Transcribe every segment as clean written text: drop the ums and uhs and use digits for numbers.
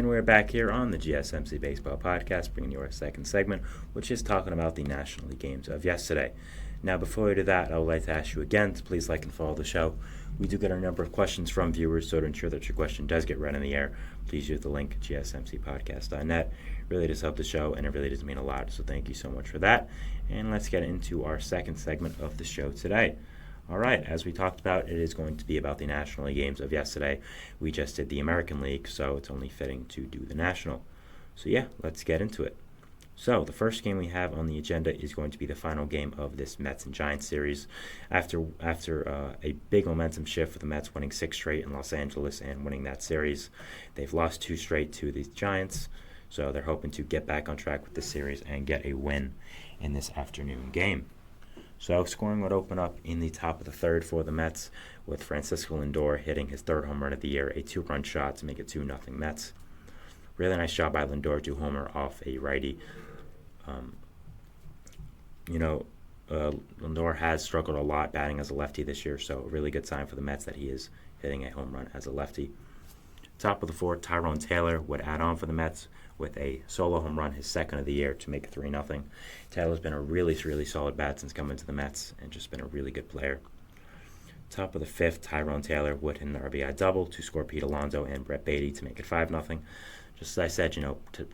And we're back here on the GSMC Baseball Podcast, bringing you our second segment, which is talking about the National League games of yesterday. Now, before we do that, I would like to ask you again to please like and follow the show. We do get a number of questions from viewers, so to ensure that your question does get read in the air, please use the link gsmcpodcast.net. It really does help the show, and it really does mean a lot, so thank you so much for that. And let's get into our second segment of the show today. All right, as we talked about, it is going to be about the National League games of yesterday. We just did the American League, so it's only fitting to do the National. So yeah, let's get into it. So the first game we have on the agenda is going to be the final game of this Mets and Giants series. After a big momentum shift with the Mets winning 6 straight in Los Angeles and winning that series, they've lost 2 straight to the Giants, so they're hoping to get back on track with the series and get a win in this afternoon game. So scoring would open up in the top of the third for the Mets, with Francisco Lindor hitting his third home run of the year, a 2-run shot to make it 2-0 Mets. Really nice job by Lindor to homer off a righty. Lindor has struggled a lot batting as a lefty this year, so a really good sign for the Mets that he is hitting a home run as a lefty. Top of the fourth, Tyrone Taylor would add on for the Mets with a solo home run, his second of the year, to make it 3-0. Taylor's been a really, really solid bat since coming to the Mets and just been a really good player. Top of the fifth, Tyrone Taylor would hit an RBI double to score Pete Alonso and Brett Beatty to make it 5-0. Just as I said,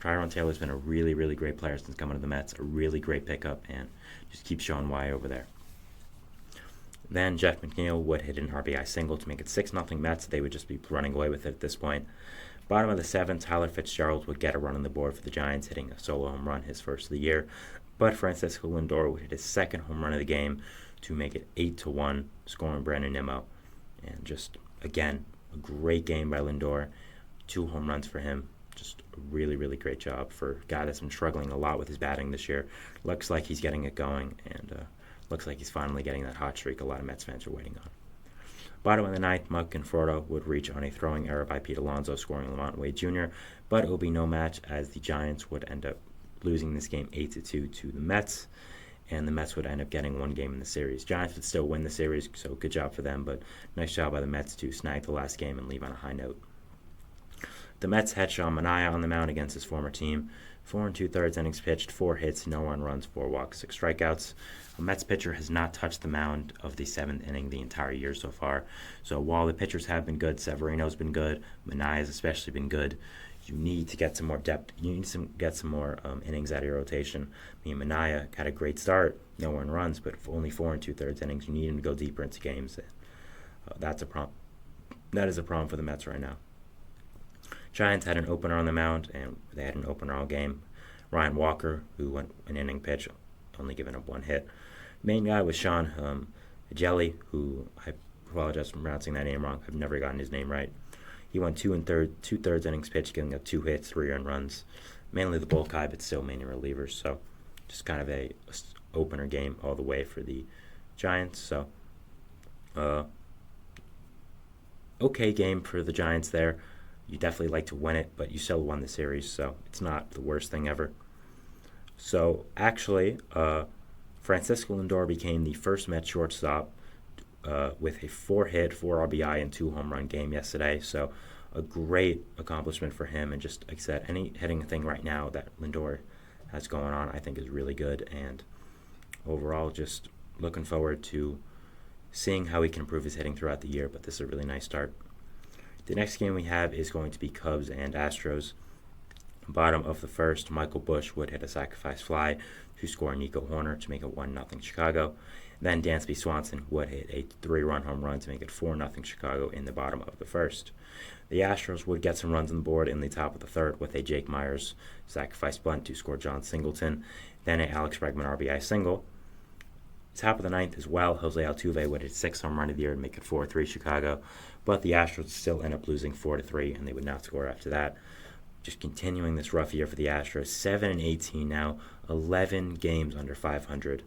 Tyrone Taylor's been a really, really great player since coming to the Mets, a really great pickup, and just keeps showing why over there. Then Jeff McNeil would hit an RBI single to make it 6-0 Mets. They would just be running away with it at this point. Bottom of the seventh, Tyler Fitzgerald would get a run on the board for the Giants, hitting a solo home run, his first of the year. But Francisco Lindor would hit his second home run of the game to make it 8-1, scoring Brandon Nimmo. And just, again, a great game by Lindor. 2 home runs for him. Just a really, really great job for a guy that's been struggling a lot with his batting this year. Looks like he's getting it going, and looks like he's finally getting that hot streak a lot of Mets fans are waiting on. Bottom of the ninth, Mike Conforto would reach on a throwing error by Pete Alonso, scoring Lamont Wade Jr., but it will be no match as the Giants would end up losing this game 8-2 to the Mets, and the Mets would end up getting 1 game in the series. Giants would still win the series, so good job for them, but nice job by the Mets to snag the last game and leave on a high note. The Mets had Sean Manaea on the mound against his former team. 4 2/3 innings pitched, 4 hits, no earned runs, 4 walks, 6 strikeouts. A Mets pitcher has not touched the mound of the 7th inning the entire year so far. So while the pitchers have been good, Severino's been good, Manaea's especially been good, you need to get some more depth. You need to get some more innings out of your rotation. Manaea had a great start, no earned runs, but only 4 2/3 innings. You need him to go deeper into games. That's a problem. That is a problem for the Mets right now. Giants had an opener on the mound, and they had an opener all game. Ryan Walker, who went an inning pitch, only giving up 1 hit. Main guy was Sean Jelly, who I apologize for pronouncing that name wrong. I've never gotten his name right. He went 2 2/3 innings pitch, giving up 2 hits, 3 earned runs. Mainly the bulk guy, but still mainly relievers. So just kind of a opener game all the way for the Giants. So okay game for the Giants there. You definitely like to win it, but you still won the series, so it's not the worst thing ever. So actually, Francisco Lindor became the first Mets shortstop with a 4-hit, 4 RBI, and 2 home run game yesterday. So a great accomplishment for him. And just like I said, any hitting thing right now that Lindor has going on, I think is really good. And overall, just looking forward to seeing how he can improve his hitting throughout the year. But this is a really nice start. The next game we have is going to be Cubs and Astros. Bottom of the first, Michael Busch would hit a sacrifice fly to score Nico Horner to make it 1-0 Chicago. Then Dansby Swanson would hit a 3-run home run to make it 4-0 Chicago in the bottom of the first. The Astros would get some runs on the board in the top of the third with a Jake Myers sacrifice bunt to score John Singleton. Then a Alex Bregman RBI single. Top of the ninth as well, Jose Altuve would hit 6 home run of the year and make it 4-3 Chicago. But the Astros still end up losing 4-3, and they would not score after that. Just continuing this rough year for the Astros, 7-18 now, 11 games under 500.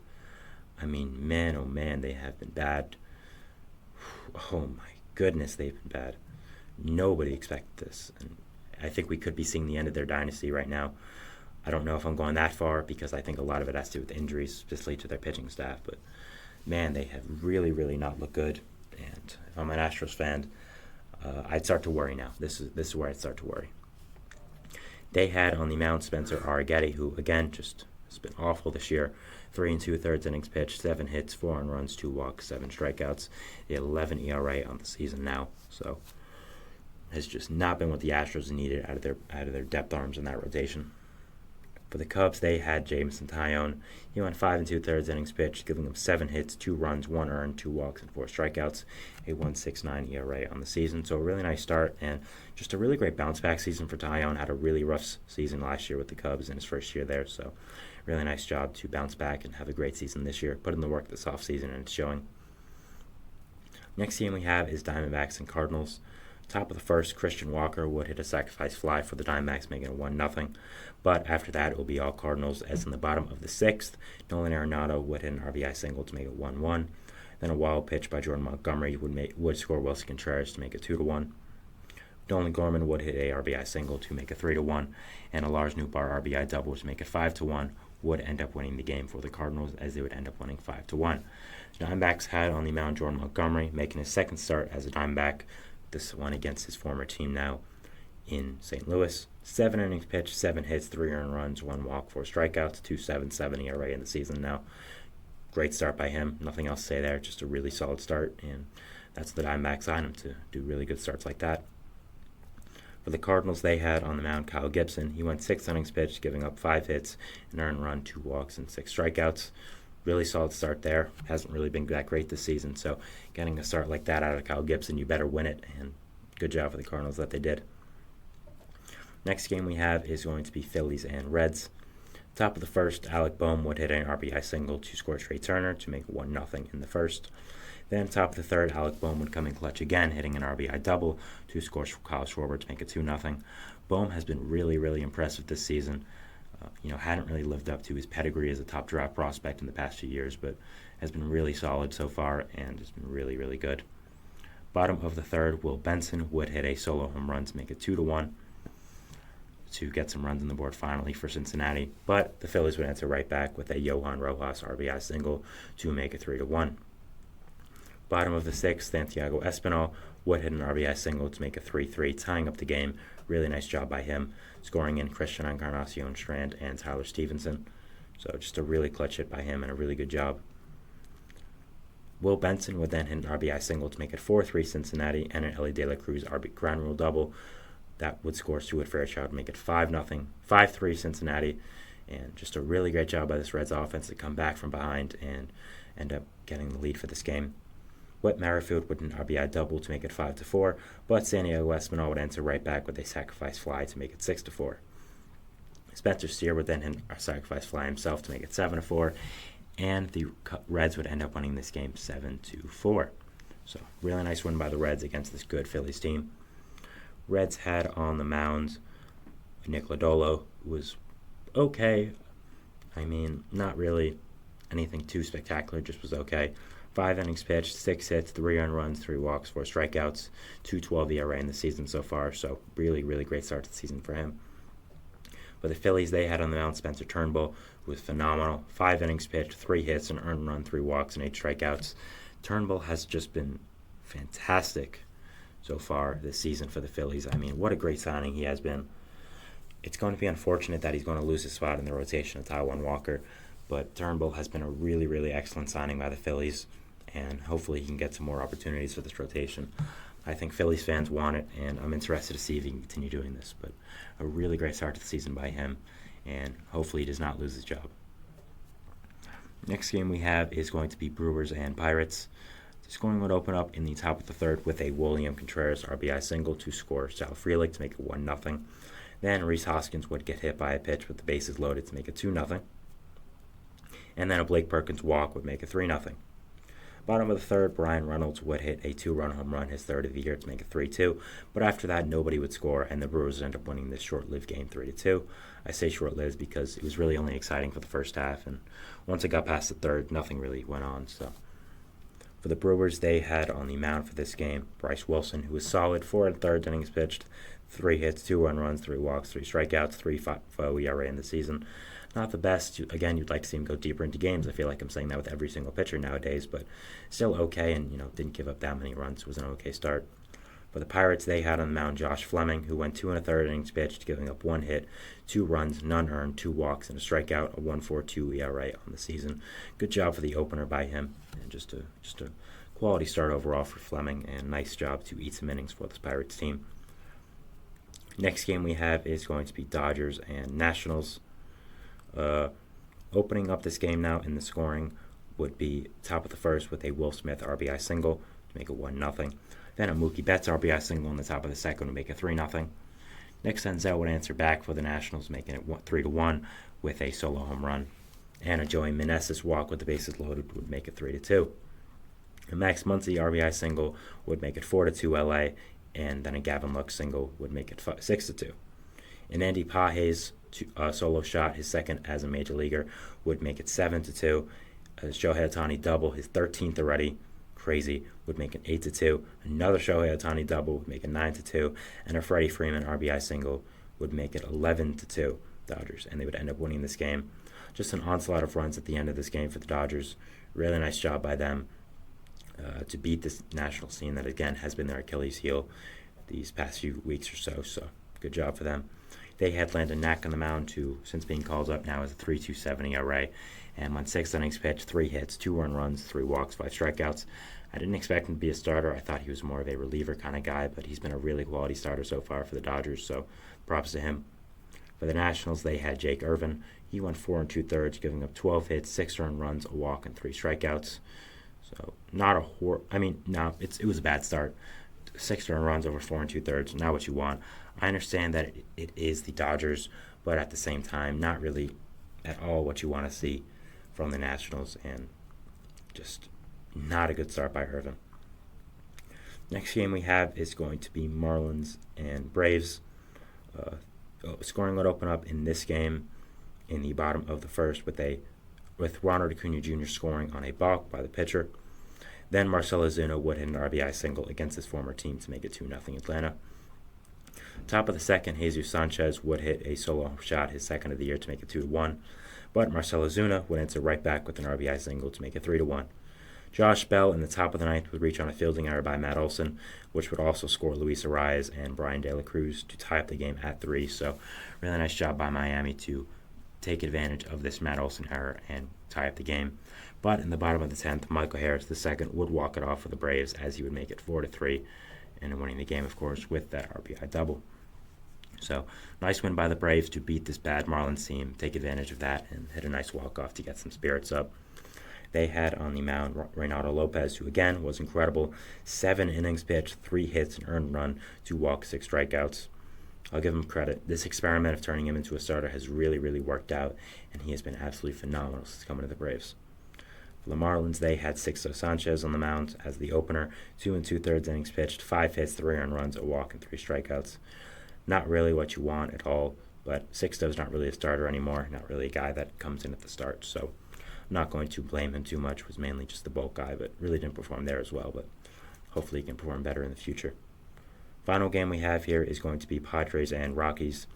I mean, man, oh man, they have been bad. Oh my goodness, they've been bad. Nobody expected this, and I think we could be seeing the end of their dynasty right now. I don't know if I'm going that far because I think a lot of it has to do with injuries, specifically to their pitching staff. But, man, they have really, really not looked good. And if I'm an Astros fan, I'd start to worry now. This is where I'd start to worry. They had on the mound Spencer Arrighetti, who again just has been awful this year. 3 2/3 innings pitched, 7 hits, 4 earned runs, 2 walks, 7 strikeouts, 11 ERA on the season now. So has just not been what the Astros needed out of their depth arms in that rotation. For the Cubs, they had Jameson Taillon. He went 5 2/3 innings pitched, giving them 7 hits, 2 runs, 1 earned, 2 walks, and 4 strikeouts, a 1.69 ERA on the season. So a really nice start and just a really great bounce back season for Taillon. Had a really rough season last year with the Cubs in his first year there. So really nice job to bounce back and have a great season this year. Put in the work this offseason and it's showing. Next game we have is Diamondbacks and Cardinals. Top of the first, Christian Walker would hit a sacrifice fly for the Diamondbacks, making it 1-0. But after that, it will be all Cardinals, as in the bottom of the sixth, Nolan Arenado would hit an RBI single to make it 1-1. Then a wild pitch by Jordan Montgomery would score Wilson Contreras to make it 2-1. Nolan Gorman would hit a RBI single to make it 3-1, and a Lars Nootbaar RBI double to make it 5-1 would end up winning the game for the Cardinals, as they would end up winning 5-1. The Diamondbacks had on the mound Jordan Montgomery, making his second start as a Diamondback. This one against his former team now in St. Louis. 7 innings pitched, 7 hits, 3 earned runs, 1 walk, 4 strikeouts, 2.77 ERA in the season now. Great start by him. Nothing else to say there. Just a really solid start, and that's the Diamondbacks on him to do really good starts like that. For the Cardinals, they had on the mound Kyle Gibson. He went 6 innings pitched, giving up 5 hits, an earned run, 2 walks, and 6 strikeouts. Really solid start there. Hasn't really been that great this season, so getting a start like that out of Kyle Gibson, you better win it, and good job for the Cardinals that they did. Next game we have is going to be Phillies and Reds. Top of the first, Alec Boehm would hit an RBI single to score Trey Turner to make 1-0 in the first. Then top of the third, Alec Boehm would come in clutch again, hitting an RBI double to score Kyle Schwarber to make it 2-0. Boehm has been really, really impressive this season. Hadn't really lived up to his pedigree as a top draft prospect in the past few years, but has been really solid so far and has been really, really good. Bottom of the third, Will Benson would hit a solo home run to make it 2-1 to get some runs on the board finally for Cincinnati, but the Phillies would answer right back with a Johan Rojas RBI single to make it 3-1. Bottom of the sixth, Santiago Espinal would hit an RBI single to make it 3-3, tying up the game. Really nice job by him, scoring in Christian Encarnacion Strand and Tyler Stevenson. So just a really clutch hit by him and a really good job. Will Benson would then hit an RBI single to make it 4-3 Cincinnati, and an Ellie De La Cruz ground rule double that would score Stuart Fairchild to make it 5-3 Cincinnati. And just a really great job by this Reds offense to come back from behind and end up getting the lead for this game. Whit Merrifield with an RBI double to make it 5-4, but Santiago Espinal would answer right back with a sacrifice fly to make it 6-4. Spencer Steer would then hit a sacrifice fly himself to make it 7-4, and the Reds would end up winning this game 7-4. So really nice win by the Reds against this good Phillies team. Reds had on the mound Nick Lodolo, who was okay. I mean, not really anything too spectacular, just was okay. 5 innings pitched, 6 hits, 3 earned runs, 3 walks, 4 strikeouts, 2.12 ERA in the season so far. So really, really great start to the season for him. But the Phillies, they had on the mound Spencer Turnbull, who was phenomenal. 5 innings pitched, 3 hits, an earned run, 3 walks, and 8 strikeouts. Turnbull has just been fantastic so far this season for the Phillies. I mean, what a great signing he has been. It's going to be unfortunate that he's going to lose his spot in the rotation of Taijuan Walker, but Turnbull has been a really, really excellent signing by the Phillies, and hopefully he can get some more opportunities for this rotation. I think Phillies fans want it, and I'm interested to see if he can continue doing this. But a really great start to the season by him, and hopefully he does not lose his job. Next game we have is going to be Brewers and Pirates. The scoring would open up in the top of the third with a William Contreras RBI single to score Sal Frelick to make it 1-0. Then Rhys Hoskins would get hit by a pitch with the bases loaded to make it 2-0. And then a Blake Perkins walk would make it 3-0. Bottom of the third, Brian Reynolds would hit a 2-run home run, his third of the year, to make it 3-2. But after that, nobody would score, and the Brewers end up winning this short-lived game 3-2. I say short-lived because it was really only exciting for the first half, and once it got past the third, nothing really went on. So for the Brewers, they had on the mound for this game Bryce Wilson, who was solid, 4 1/3 innings pitched, 3 hits, 2 earned runs, 3 walks, 3 strikeouts, 3.50 ERA in the season. Not the best. Again, you'd like to see him go deeper into games. I feel like I'm saying that with every single pitcher nowadays, but still okay, and didn't give up that many runs. It was an okay start. For the Pirates, they had on the mound Josh Fleming, who went 2 1/3 innings pitched, giving up 1 hit, 2 runs, none earned, 2 walks, and a strikeout, a 1.42 ERA on the season. Good job for the opener by him, and just a quality start overall for Fleming, and nice job to eat some innings for this Pirates team. Next game we have is going to be Dodgers and Nationals. Opening up this game now in the scoring would be top of the first with a Will Smith RBI single to make it 1-0. Then a Mookie Betts RBI single in the top of the second to make it 3-0. Nick Senzel would answer back for the Nationals, making it 3-1 with a solo home run. And a Joey Meneses walk with the bases loaded would make it 3-2. A Max Muncy RBI single would make it 4-2 LA, and then a Gavin Lux single would make it 6-2. And Andy Pages solo shot, his second as a major leaguer, would make it 7-2. Shohei Ohtani double, his 13th already, crazy, would make it 8-2. Another Shohei Ohtani double would make it 9-2, and a Freddie Freeman RBI single would make it 11-2 Dodgers, and they would end up winning this game. Just an onslaught of runs at the end of this game for the Dodgers. Really nice job by them to beat this national scene that again has been their Achilles heel these past few weeks or so. So good job for them. They had Landon Knack on the mound since being called up now as a 3.27 ERA, and went 6 innings pitched, 3 hits, 2 earned runs, 3 walks, 5 strikeouts. I didn't expect him to be a starter. I thought he was more of a reliever kind of guy, but he's been a really quality starter so far for the Dodgers, so props to him. For the Nationals, they had Jake Irvin. He went 4 2/3, giving up 12 hits, 6 earned runs, a walk, and 3 strikeouts. So not a it was a bad start. 6 earned runs over 4 2/3, not what you want. I understand that it is the Dodgers, but at the same time, not really at all what you want to see from the Nationals, and just not a good start by Irvin. Next game we have is going to be Marlins and Braves. Scoring would open up in this game in the bottom of the first with Ronald Acuna Jr. scoring on a balk by the pitcher. Then Marcell Ozuna would hit an RBI single against his former team to make it 2-0 Atlanta. Top of the second, Jesus Sanchez would hit a solo shot, his second of the year, to make it 2-1. But Marcell Ozuna would answer right back with an RBI single to make it 3-1. Josh Bell in the top of the ninth would reach on a fielding error by Matt Olson, which would also score Luis Arias and Brian De La Cruz to tie up the game at 3. So really nice job by Miami to take advantage of this Matt Olson error and tie up the game. But in the bottom of the 10th, Michael Harris II would walk it off for the Braves as he would make it 4-3, and winning the game, of course, with that RBI double. So nice win by the Braves to beat this bad Marlins team, take advantage of that, and hit a nice walk-off to get some spirits up. They had on the mound Reynaldo Lopez, who again was incredible. 7 innings pitched, 3 hits, an earned run, 2 walks, 6 strikeouts. I'll give him credit. This experiment of turning him into a starter has really, really worked out, and he has been absolutely phenomenal since coming to the Braves. For the Marlins, they had Sixto Sanchez on the mound as the opener. 2 2/3 innings pitched, 5 hits, 3 earned runs, a walk, and 3 strikeouts. Not really what you want at all, but Sixto's not really a starter anymore, not really a guy that comes in at the start, so I'm not going to blame him too much. It was mainly just the bulk guy, but really didn't perform there as well, but hopefully he can perform better in the future. Final game we have here is going to be Padres and Rockies.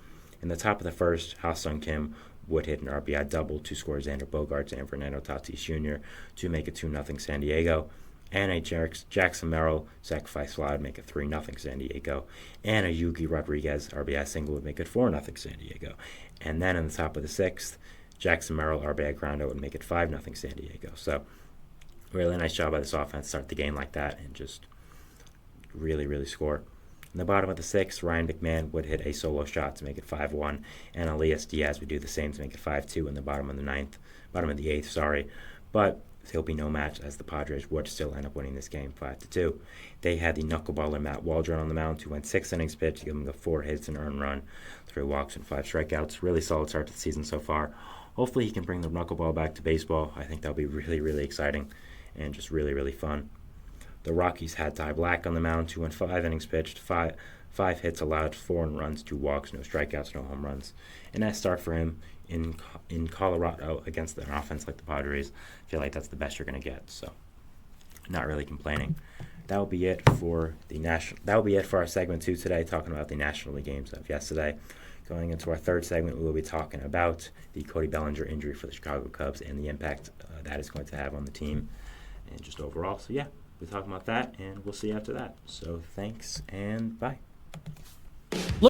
In the top of the first, Ha-Sung Kim would hit an RBI double to score Xander Bogaerts and Fernando Tatis Jr. to make it 2-0 San Diego. And a Jackson Merrill sacrifice fly would make it 3-0 San Diego. And a Yuki Rodriguez RBI single would make it 4-0 San Diego. And then in the top of the sixth, Jackson Merrill RBI grounder would make it 5-0 San Diego. So really nice job by this offense to start the game like that and just really, really score. In the bottom of the sixth, Ryan McMahon would hit a solo shot to make it 5-1, and Elias Diaz would do the same to make it 5-2 in the bottom of the eighth. But there'll be no match as the Padres would still end up winning this game 5-2. They had the knuckleballer Matt Waldron on the mound, who went 6 innings pitched, giving him 4 hits, an earned run, 3 walks, and 5 strikeouts. Really solid start to the season so far. Hopefully he can bring the knuckleball back to baseball. I think that'll be really, really exciting and just really, really fun. The Rockies had Ty Black on the mound, who went 5 innings pitched, 5 hits allowed, 4 runs, 2 walks, no strikeouts, no home runs. And that start for him in Colorado against an offense like the Padres, I feel like that's the best you're going to get. So, not really complaining. That will be it for our segment 2 today, talking about the National League games of yesterday. Going into our third segment, we will be talking about the Cody Bellinger injury for the Chicago Cubs and the impact that is going to have on the team and just overall. So, yeah. be talking about that, and we'll see you after that. So thanks, and bye.